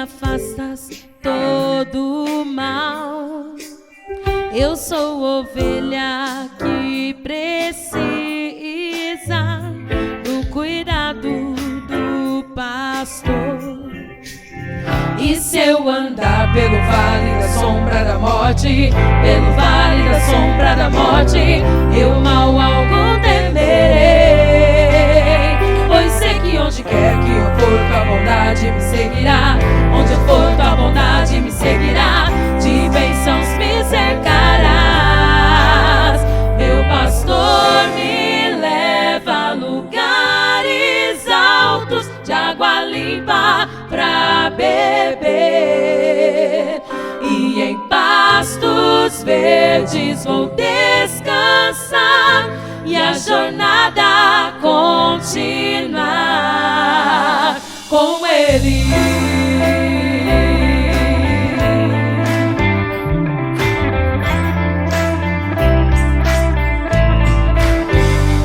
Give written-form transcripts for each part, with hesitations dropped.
afastas todo mal. Eu sou ovelha que precisa do cuidado do pastor. E se eu andar pelo vale da sombra da morte, pelo vale da sombra da morte, eu mal algum temerei, pois sei que onde quer que eu for, tua bondade me seguirá. Onde eu for, tua bondade me seguirá. De bênçãos me cercarás. Meu pastor me leva a lugares altos, de água limpa pra beber, e em pastos verdes vou descansar, e a jornada continuar com Ele.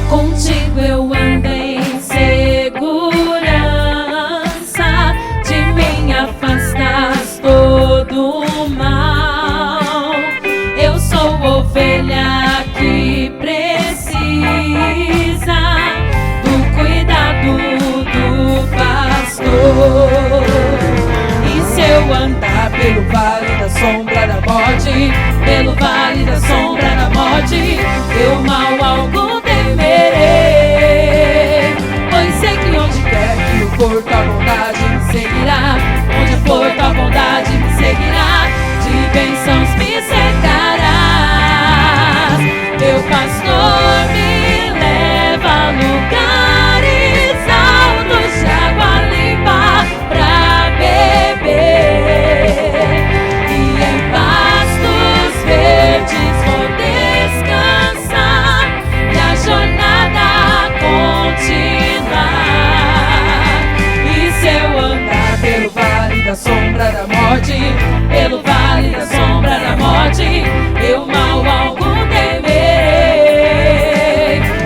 Contigo eu ando em segurança, de mim afastas todo o mal. Eu sou ovelha que precisa do cuidado do pastor. E se eu andar pelo vale da sombra da morte, pelo vale da sombra da morte, eu mal algum temerei, pois sei que onde quer que eu for, tua bondade me seguirá. Onde eu for, tua bondade me seguirá. De bênçãos me cercarás. Meu pastor me leva a lugares altos, de água limpa pra beber, e em pastos verdes vou descansar, e a jornada continuar. E se eu andar pelo vale da sombra da morte, pelo vale da sombra da morte, eu mal algum temerei,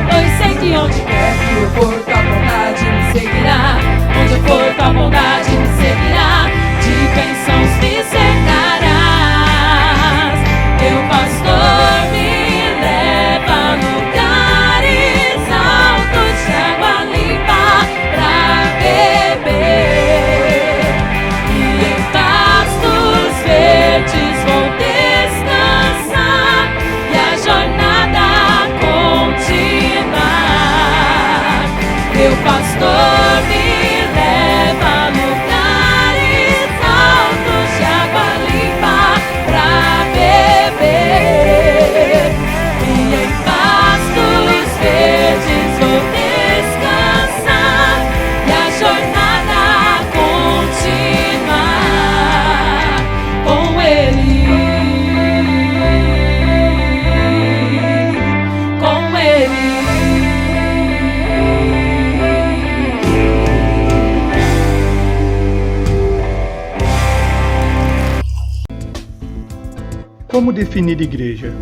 pois sei que onde quer que eu for, tua bondade me seguirá. Onde eu for, tua bondade me seguirá. De bênçãos me cercarás. Meu pastor me leva a lugares altos, de água limpa pra beber, e em pastos verdes vou descansar, e a jornada continuar. Meu pastor me leva a lugares altos, de água limpa pra beber, e em pastos verdes vou descansar, e a jornada continuar com Ele, com Ele. Como definir igreja?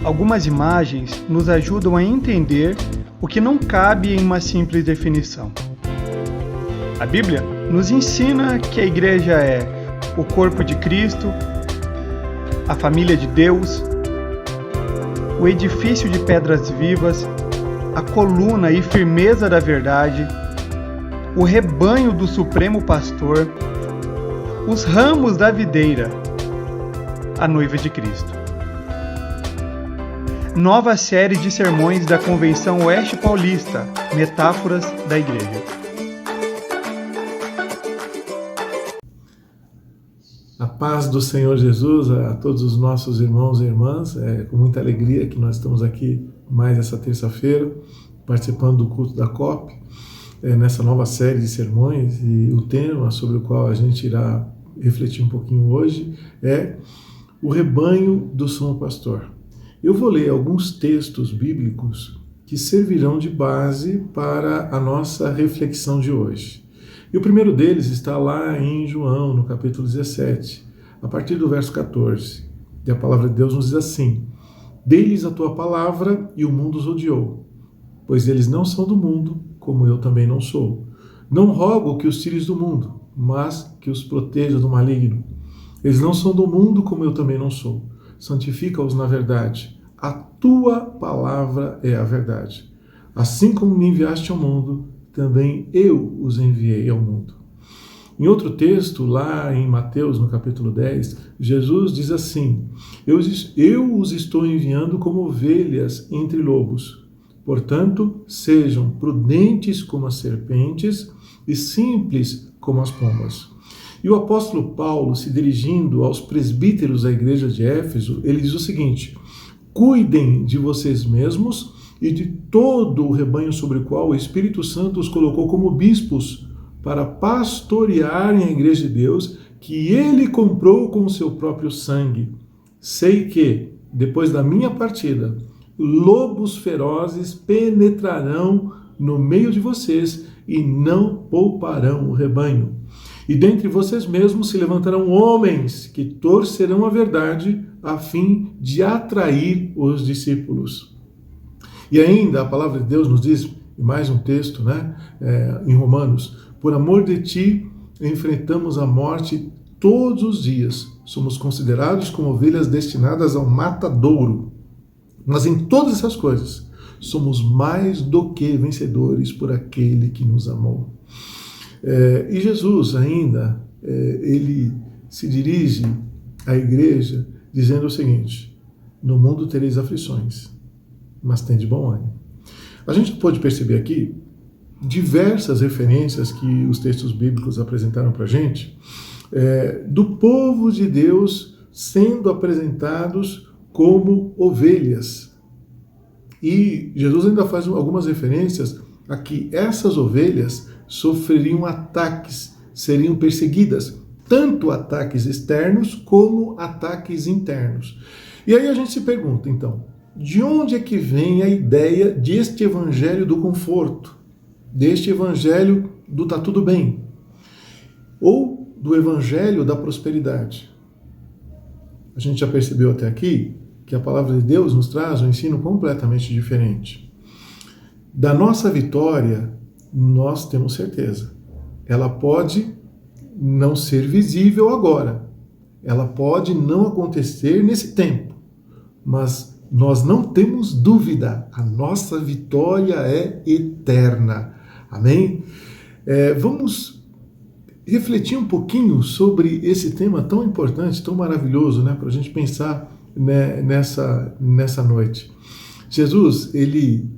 Algumas imagens nos ajudam a entender o que não cabe em uma simples definição. A Bíblia nos ensina que a igreja é o corpo de Cristo, a família de Deus, o edifício de pedras vivas, a coluna e firmeza da verdade, o rebanho do Supremo Pastor, os ramos da videira, a noiva de Cristo. Nova série de sermões da Convenção Oeste Paulista, Metáforas da Igreja. A paz do Senhor Jesus a todos os nossos irmãos e irmãs. É com muita alegria que nós estamos aqui mais essa terça-feira, participando do culto da COP, nessa nova série de sermões, e o tema sobre o qual a gente irá refletir um pouquinho hoje é o rebanho do sumo pastor. Eu vou ler alguns textos bíblicos que servirão de base para a nossa reflexão de hoje. E o primeiro deles está lá em João, no capítulo 17, a partir do verso 14. E a palavra de Deus nos diz assim: Dei-lhes a tua palavra e o mundo os odiou, pois eles não são do mundo, como eu também não sou. Não rogo que os tires do mundo, mas que os proteja do maligno. Eles não são do mundo, como eu também não sou. Santifica-os na verdade. A tua palavra é a verdade. Assim como me enviaste ao mundo, também eu os enviei ao mundo. Em outro texto, lá em Mateus, no capítulo 10, Jesus diz assim: eu os estou enviando como ovelhas entre lobos. Portanto, sejam prudentes como as serpentes e simples como as pombas. E o apóstolo Paulo, se dirigindo aos presbíteros da igreja de Éfeso, ele diz o seguinte: cuidem de vocês mesmos e de todo o rebanho sobre o qual o Espírito Santo os colocou como bispos, para pastorearem a igreja de Deus, que ele comprou com o seu próprio sangue. Sei que, depois da minha partida, lobos ferozes penetrarão no meio de vocês e não pouparão o rebanho. E dentre vocês mesmos se levantarão homens que torcerão a verdade a fim de atrair os discípulos. E ainda a palavra de Deus nos diz, em mais um texto, em Romanos: por amor de ti, enfrentamos a morte todos os dias. Somos considerados como ovelhas destinadas ao matadouro. Mas em todas essas coisas, somos mais do que vencedores por aquele que nos amou. E Jesus ainda, ele se dirige à igreja dizendo o seguinte: no mundo tereis aflições, mas tende bom ânimo. A gente pode perceber aqui diversas referências que os textos bíblicos apresentaram para a gente, do povo de Deus sendo apresentados como ovelhas. E Jesus ainda faz algumas referências a que essas ovelhas sofreriam ataques, seriam perseguidas, tanto ataques externos como ataques internos. E aí a gente se pergunta, então, de onde é que vem a ideia deste evangelho do conforto? Deste evangelho do tá tudo bem, ou do evangelho da prosperidade? A gente já percebeu até aqui que a palavra de Deus nos traz um ensino completamente diferente. Da nossa vitória, nós temos certeza. Ela pode não ser visível agora, ela pode não acontecer nesse tempo, mas nós não temos dúvida, a nossa vitória é eterna. Amém? Vamos refletir um pouquinho sobre esse tema tão importante, tão maravilhoso, para a gente pensar nessa noite. Jesus, ele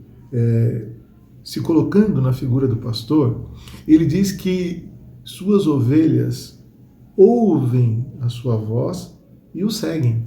se colocando na figura do pastor, ele diz que suas ovelhas ouvem a sua voz e o seguem.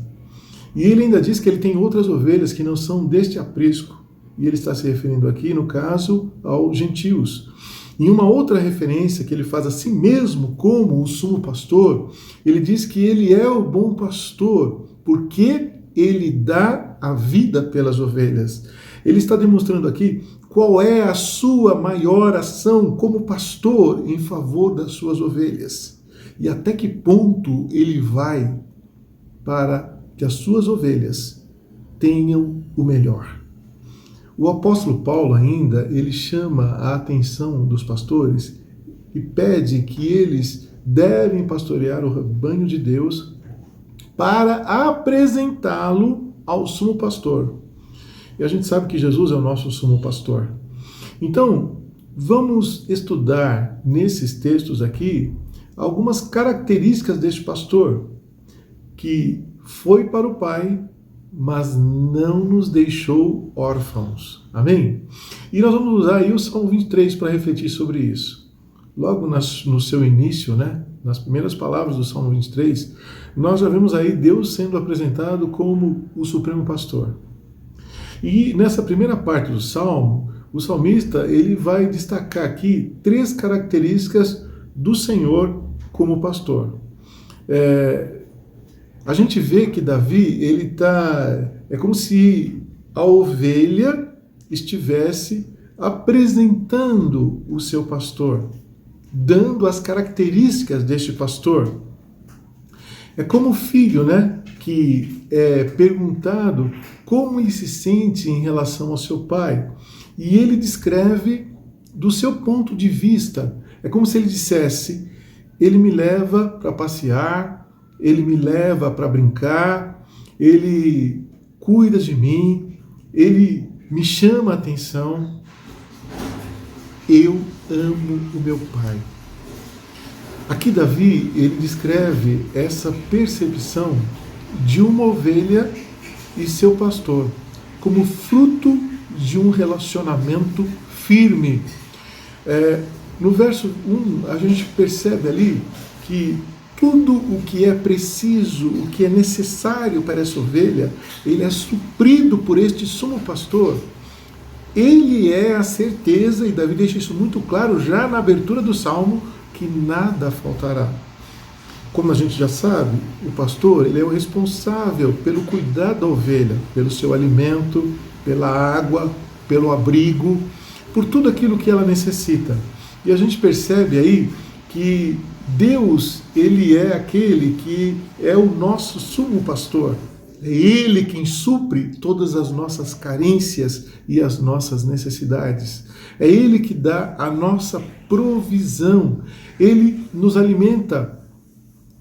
E ele ainda diz que ele tem outras ovelhas que não são deste aprisco. E ele está se referindo aqui, no caso, aos gentios. Em uma outra referência que ele faz a si mesmo como o sumo pastor, ele diz que ele é o bom pastor, porque ele dá a vida pelas ovelhas. Ele está demonstrando aqui qual é a sua maior ação como pastor em favor das suas ovelhas. E até que ponto ele vai para que as suas ovelhas tenham o melhor. O apóstolo Paulo ainda, ele chama a atenção dos pastores e pede que eles devem pastorear o rebanho de Deus para apresentá-lo ao sumo pastor. E a gente sabe que Jesus é o nosso sumo pastor. Então, vamos estudar nesses textos aqui algumas características deste pastor, que foi para o Pai, mas não nos deixou órfãos. Amém? E nós vamos usar aí o Salmo 23 para refletir sobre isso. Logo no seu início, nas primeiras palavras do Salmo 23, nós já vemos aí Deus sendo apresentado como o Supremo Pastor. E nessa primeira parte do Salmo, o salmista ele vai destacar aqui 3 características do Senhor como pastor. A gente vê que Davi, é como se a ovelha estivesse apresentando o seu pastor, dando as características deste pastor. É como o filho, que é perguntado como ele se sente em relação ao seu pai. E ele descreve do seu ponto de vista. É como se ele dissesse: Ele me leva para passear, Ele me leva para brincar, Ele cuida de mim, Ele me chama a atenção. Eu amo o meu Pai. Aqui Davi, ele descreve essa percepção de uma ovelha e seu pastor como fruto de um relacionamento firme. No verso 1, a gente percebe ali que tudo o que é preciso, o que é necessário para essa ovelha, ele é suprido por este sumo pastor. Ele é a certeza, e Davi deixa isso muito claro já na abertura do Salmo, que nada faltará. Como a gente já sabe, o pastor, ele é o responsável pelo cuidado da ovelha, pelo seu alimento, pela água, pelo abrigo, por tudo aquilo que ela necessita. E a gente percebe aí que Deus, ele é aquele que é o nosso sumo pastor. É Ele quem supre todas as nossas carências e as nossas necessidades. É Ele que dá a nossa provisão. Ele nos alimenta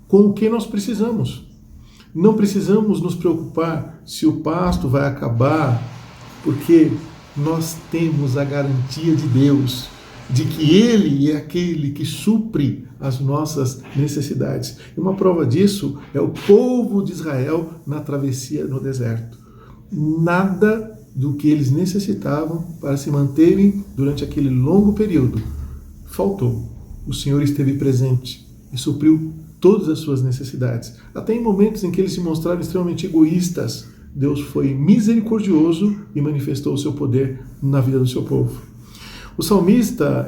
com o que nós precisamos. Não precisamos nos preocupar se o pasto vai acabar, porque nós temos a garantia de Deus, de que Ele é aquele que supre as nossas necessidades. E uma prova disso é o povo de Israel na travessia no deserto. Nada do que eles necessitavam para se manterem durante aquele longo período faltou. O Senhor esteve presente e supriu todas as suas necessidades. Até em momentos em que eles se mostraram extremamente egoístas, Deus foi misericordioso e manifestou o seu poder na vida do seu povo. O salmista,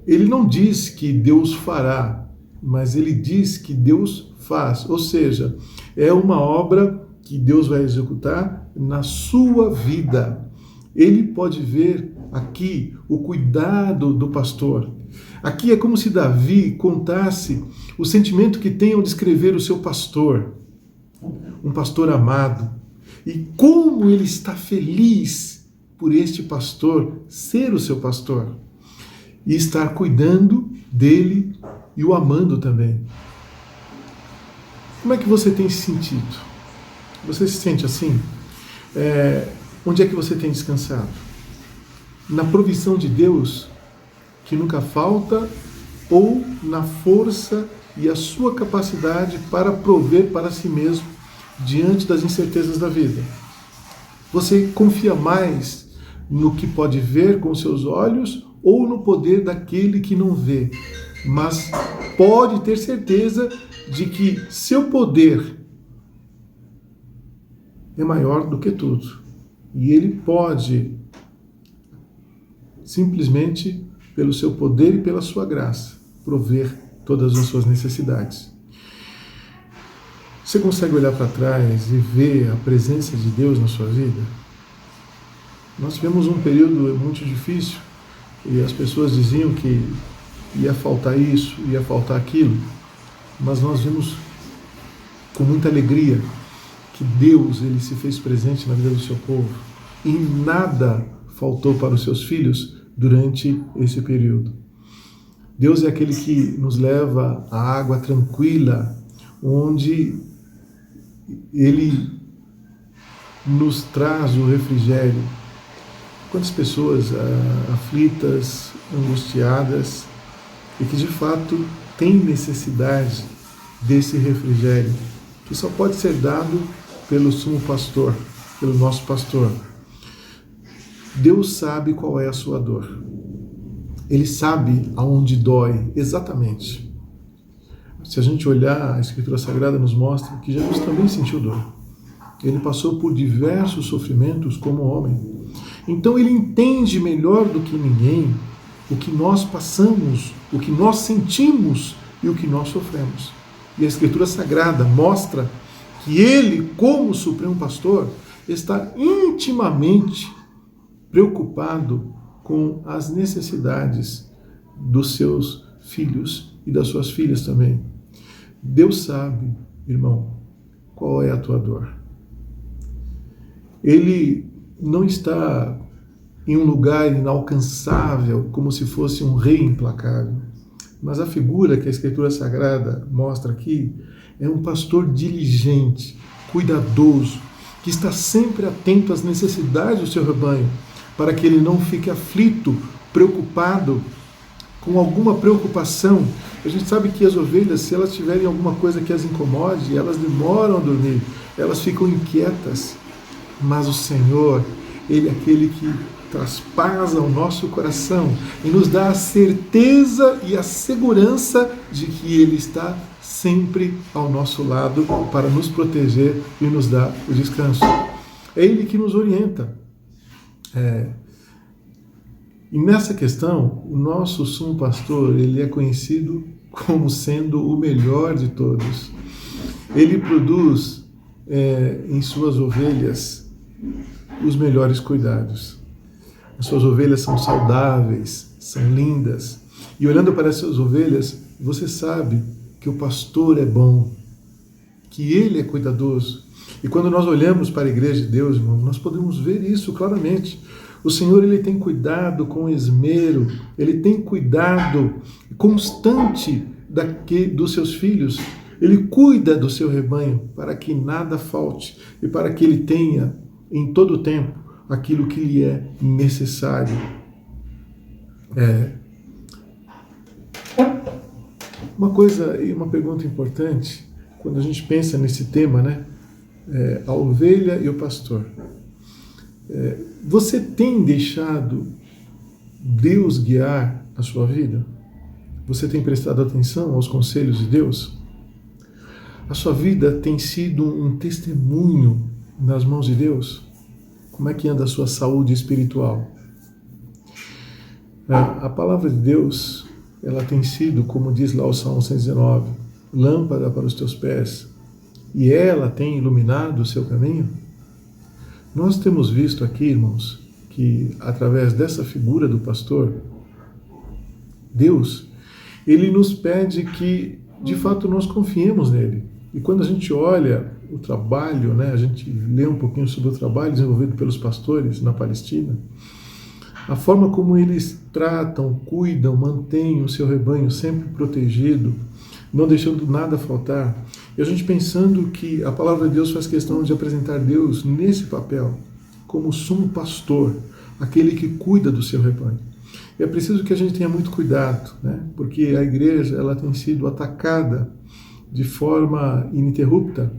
ele não diz que Deus fará, mas ele diz que Deus faz. Ou seja, é uma obra que Deus vai executar na sua vida. Ele pode ver aqui o cuidado do pastor. Aqui é como se Davi contasse o sentimento que tem ao descrever o seu pastor, um pastor amado, e como ele está feliz por este pastor ser o seu pastor e estar cuidando dele e o amando também. Como é que você tem se sentido? Você se sente assim? Onde é que você tem descansado? Na provisão de Deus, que nunca falta, ou na força e a sua capacidade para prover para si mesmo diante das incertezas da vida? Você confia mais no que pode ver com seus olhos ou no poder daquele que não vê, mas pode ter certeza de que seu poder é maior do que tudo. E ele pode, simplesmente pelo seu poder e pela sua graça, prover todas as suas necessidades. Você consegue olhar para trás e ver a presença de Deus na sua vida? Nós tivemos um período muito difícil e as pessoas diziam que ia faltar isso, ia faltar aquilo, mas nós vimos com muita alegria que Deus, ele se fez presente na vida do seu povo e nada faltou para os seus filhos durante esse período. Deus é aquele que nos leva à água tranquila, onde ele nos traz o refrigério. Quantas pessoas aflitas, angustiadas e que de fato têm necessidade desse refrigério, que só pode ser dado pelo sumo pastor, pelo nosso pastor. Deus sabe qual é a sua dor. Ele sabe aonde dói exatamente. Se a gente olhar, a Escritura Sagrada nos mostra que Jesus também sentiu dor. Ele passou por diversos sofrimentos como homem. Então ele entende melhor do que ninguém o que nós passamos, o que nós sentimos e o que nós sofremos. E a Escritura Sagrada mostra que ele, como Supremo Pastor, está intimamente preocupado com as necessidades dos seus filhos e das suas filhas também. Deus sabe, irmão, qual é a tua dor. Ele não está em um lugar inalcançável, como se fosse um rei implacável. Mas a figura que a Escritura Sagrada mostra aqui é um pastor diligente, cuidadoso, que está sempre atento às necessidades do seu rebanho, para que ele não fique aflito, preocupado, com alguma preocupação. A gente sabe que as ovelhas, se elas tiverem alguma coisa que as incomode, elas demoram a dormir, elas ficam inquietas. Mas o Senhor, Ele é aquele que traspasa o nosso coração e nos dá a certeza e a segurança de que Ele está sempre ao nosso lado para nos proteger e nos dar o descanso. É Ele que nos orienta. E nessa questão, o nosso sumo pastor, ele é conhecido como sendo o melhor de todos. Ele produz em suas ovelhas os melhores cuidados. As suas ovelhas são saudáveis, são lindas. E olhando para essas ovelhas, você sabe que o pastor é bom, que ele é cuidadoso. E quando nós olhamos para a igreja de Deus, irmão, nós podemos ver isso claramente. O Senhor, ele tem cuidado com esmero, ele tem cuidado constante dos seus filhos. Ele cuida do seu rebanho para que nada falte e para que ele tenha em todo o tempo aquilo que lhe é necessário. Uma coisa e uma pergunta importante quando a gente pensa nesse tema, né? A ovelha e o pastor. Você tem deixado Deus guiar a sua vida? Você tem prestado atenção aos conselhos de Deus? A sua vida tem sido um testemunho nas mãos de Deus? Como é que anda a sua saúde espiritual? A palavra de Deus, ela tem sido, como diz lá o Salmo 119, lâmpada para os teus pés, e ela tem iluminado o seu caminho? Nós temos visto aqui, irmãos, que através dessa figura do pastor, Deus, ele nos pede que, de fato, nós confiemos nele. E quando a gente olha o trabalho, né, a gente lê um pouquinho sobre o trabalho desenvolvido pelos pastores na Palestina, a forma como eles tratam, cuidam, mantêm o seu rebanho sempre protegido, não deixando nada faltar. E a gente pensando que a palavra de Deus faz questão de apresentar Deus nesse papel, como sumo pastor, aquele que cuida do seu rebanho. E é preciso que a gente tenha muito cuidado, né? Porque a igreja, ela tem sido atacada de forma ininterrupta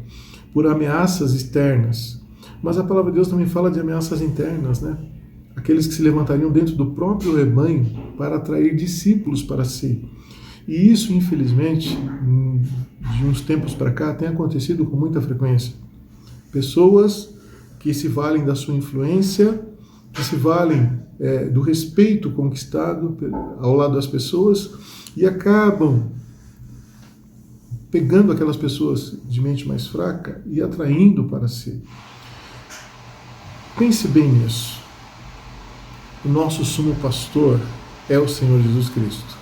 por ameaças externas. Mas a palavra de Deus também fala de ameaças internas, né? Aqueles que se levantariam dentro do próprio rebanho para atrair discípulos para si. E isso, infelizmente, de uns tempos para cá, tem acontecido com muita frequência. Pessoas que se valem da sua influência, que se valem do respeito conquistado ao lado das pessoas e acabam pegando aquelas pessoas de mente mais fraca e atraindo para si. Pense bem nisso. O nosso sumo pastor é o Senhor Jesus Cristo.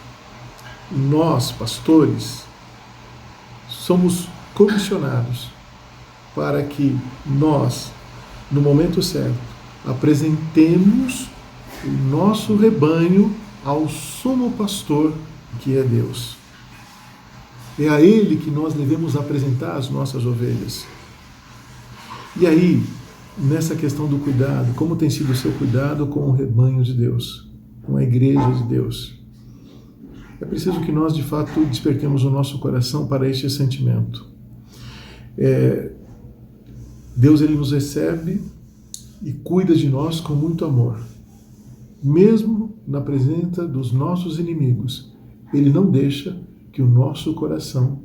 Nós, pastores, somos comissionados para que nós, no momento certo, apresentemos o nosso rebanho ao sumo pastor, que é Deus. É a Ele que nós devemos apresentar as nossas ovelhas. E aí, nessa questão do cuidado, como tem sido o seu cuidado com o rebanho de Deus, com a igreja de Deus? É preciso que nós, de fato, despertemos o nosso coração para este sentimento. Deus, ele nos recebe e cuida de nós com muito amor. Mesmo na presença dos nossos inimigos, Ele não deixa que o nosso coração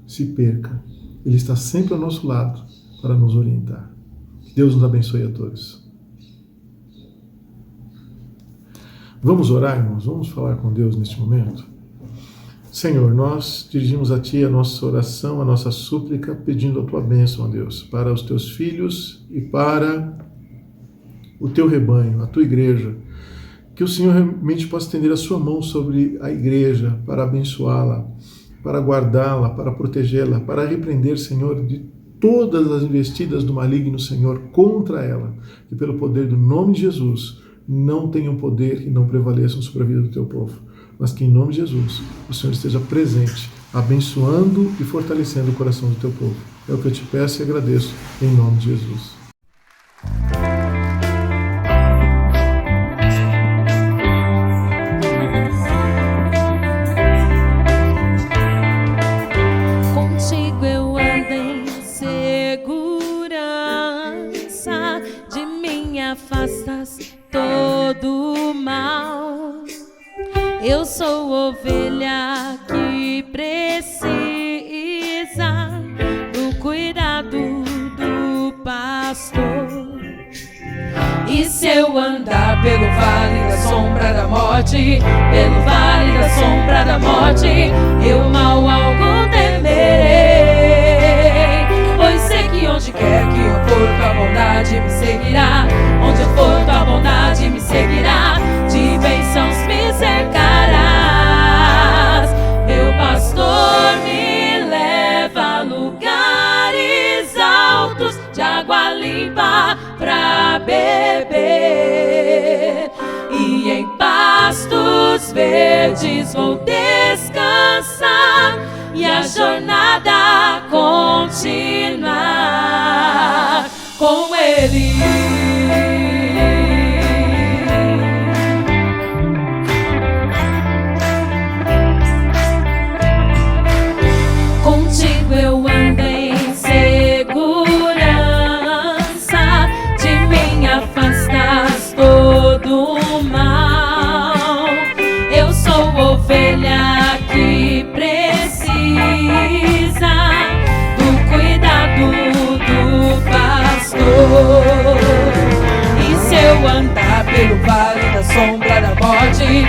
se perca. Ele está sempre ao nosso lado para nos orientar. Deus nos abençoe a todos. Vamos orar, irmãos? Vamos falar com Deus neste momento? Senhor, nós dirigimos a Ti a nossa oração, a nossa súplica, pedindo a Tua bênção, ó Deus, para os Teus filhos e para o Teu rebanho, a Tua igreja. Que o Senhor realmente possa estender a Sua mão sobre a igreja para abençoá-la, para guardá-la, para protegê-la, para repreender, Senhor, de todas as investidas do maligno, Senhor, contra ela, que pelo poder do nome de Jesus não tenham poder e não prevaleçam sobre a vida do Teu povo. mas que em nome de Jesus o Senhor esteja presente, abençoando e fortalecendo o coração do teu povo. É o que eu te peço e agradeço em nome de Jesus. Contigo eu ando em segurança, de mim afastas todo mal. Eu sou ovelha que precisa do cuidado do pastor. E se eu andar pelo vale da sombra da morte, pelo vale da sombra da morte, eu mal algum temerei, pois sei que onde quer que eu for, tua bondade me seguirá. Onde eu for, tua bondade me seguirá. De bênçãos me cercarás. Meu pastor me leva a lugares altos, de água limpa pra beber, e em pastos verdes vou descansar, e a jornada continuar com Ele. Contigo eu ando em segurança, de mim afastas todo o mal. Eu sou ovelha que precisa do cuidado do pastor. E se eu andar pelo vale da sombra da morte,